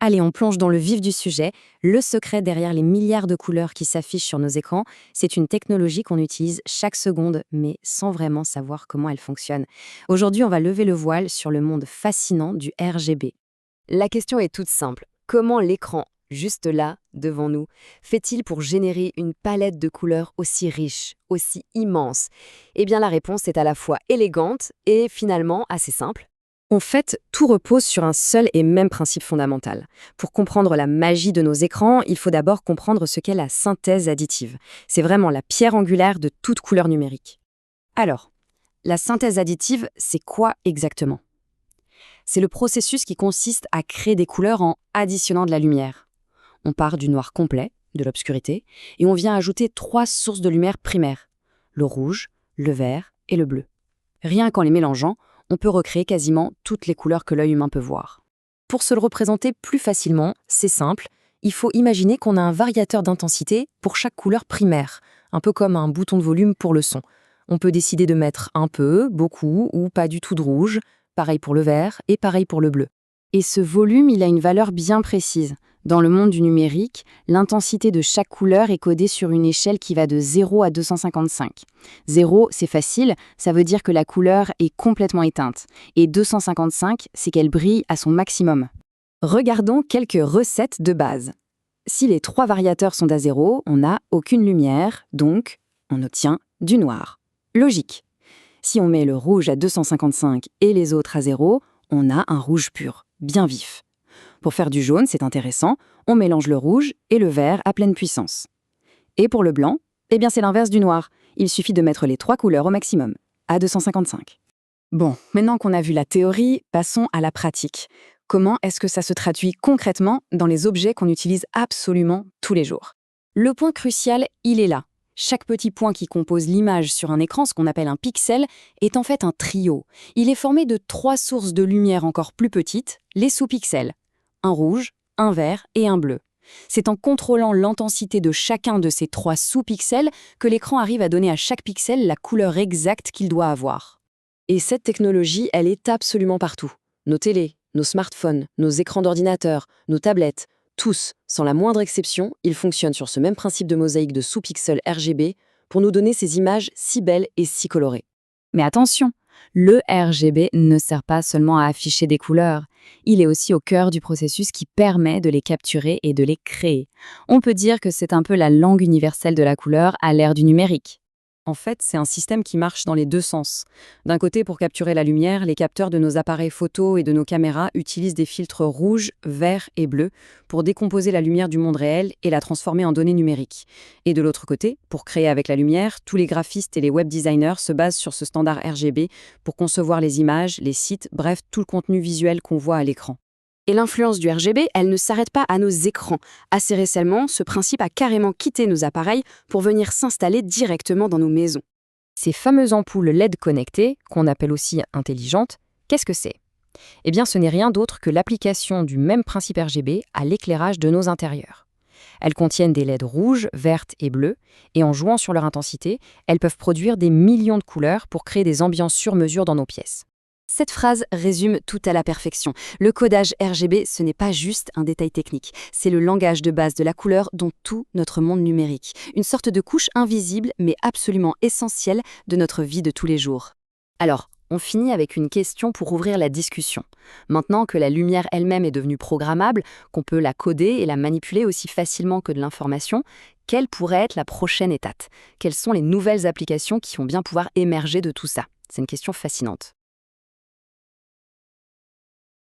Allez, on plonge dans le vif du sujet. Le secret derrière les milliards de couleurs qui s'affichent sur nos écrans, c'est une technologie qu'on utilise chaque seconde, mais sans vraiment savoir comment elle fonctionne. Aujourd'hui, on va lever le voile sur le monde fascinant du RGB. La question est toute simple. Comment l'écran, juste là, devant nous, fait-il pour générer une palette de couleurs aussi riche, aussi immense? Eh bien, la réponse est à la fois élégante et finalement assez simple. En fait, tout repose sur un seul et même principe fondamental. Pour comprendre la magie de nos écrans, il faut d'abord comprendre ce qu'est la synthèse additive. C'est vraiment la pierre angulaire de toute couleur numérique. Alors, la synthèse additive, c'est quoi exactement? C'est le processus qui consiste à créer des couleurs en additionnant de la lumière. On part du noir complet, de l'obscurité, et on vient ajouter 3 sources de lumière primaires, le rouge, le vert et le bleu. Rien qu'en les mélangeant, on peut recréer quasiment toutes les couleurs que l'œil humain peut voir. Pour se le représenter plus facilement, c'est simple, il faut imaginer qu'on a un variateur d'intensité pour chaque couleur primaire, un peu comme un bouton de volume pour le son. On peut décider de mettre un peu, beaucoup ou pas du tout de rouge, pareil pour le vert et pareil pour le bleu. Et ce volume, il a une valeur bien précise. Dans le monde du numérique, l'intensité de chaque couleur est codée sur une échelle qui va de 0 à 255. 0, c'est facile, ça veut dire que la couleur est complètement éteinte. Et 255, c'est qu'elle brille à son maximum. Regardons quelques recettes de base. Si les 3 variateurs sont à 0, on n'a aucune lumière, donc on obtient du noir. Logique. Si on met le rouge à 255 et les autres à 0, on a un rouge pur, bien vif. Pour faire du jaune, c'est intéressant, on mélange le rouge et le vert à pleine puissance. Et pour le blanc, eh bien c'est l'inverse du noir. Il suffit de mettre les 3 couleurs au maximum, à 255. Bon, maintenant qu'on a vu la théorie, passons à la pratique. Comment est-ce que ça se traduit concrètement dans les objets qu'on utilise absolument tous les jours? Le point crucial, il est là. Chaque petit point qui compose l'image sur un écran, ce qu'on appelle un pixel, est en fait un trio. Il est formé de 3 sources de lumière encore plus petites, les sous-pixels. Un rouge, un vert et un bleu. C'est en contrôlant l'intensité de chacun de ces 3 sous-pixels que l'écran arrive à donner à chaque pixel la couleur exacte qu'il doit avoir. Et cette technologie, elle est absolument partout. Nos télés, nos smartphones, nos écrans d'ordinateur, nos tablettes, tous, sans la moindre exception, ils fonctionnent sur ce même principe de mosaïque de sous-pixels RGB pour nous donner ces images si belles et si colorées. Mais attention, le RGB ne sert pas seulement à afficher des couleurs, il est aussi au cœur du processus qui permet de les capturer et de les créer. On peut dire que c'est un peu la langue universelle de la couleur à l'ère du numérique. En fait, c'est un système qui marche dans les deux sens. D'un côté, pour capturer la lumière, les capteurs de nos appareils photo et de nos caméras utilisent des filtres rouges, verts et bleus pour décomposer la lumière du monde réel et la transformer en données numériques. Et de l'autre côté, pour créer avec la lumière, tous les graphistes et les web designers se basent sur ce standard RGB pour concevoir les images, les sites, bref, tout le contenu visuel qu'on voit à l'écran. Et l'influence du RGB, elle ne s'arrête pas à nos écrans. Assez récemment, ce principe a carrément quitté nos appareils pour venir s'installer directement dans nos maisons. Ces fameuses ampoules LED connectées, qu'on appelle aussi intelligentes, qu'est-ce que c'est? Eh bien, ce n'est rien d'autre que l'application du même principe RGB à l'éclairage de nos intérieurs. Elles contiennent des LED rouges, vertes et bleues, et en jouant sur leur intensité, elles peuvent produire des millions de couleurs pour créer des ambiances sur mesure dans nos pièces. Cette phrase résume tout à la perfection. Le codage RGB, ce n'est pas juste un détail technique. C'est le langage de base de la couleur dans tout notre monde numérique. Une sorte de couche invisible, mais absolument essentielle de notre vie de tous les jours. Alors, on finit avec une question pour ouvrir la discussion. Maintenant que la lumière elle-même est devenue programmable, qu'on peut la coder et la manipuler aussi facilement que de l'information, quelle pourrait être la prochaine étape? Quelles sont les nouvelles applications qui vont bien pouvoir émerger de tout ça? C'est une question fascinante.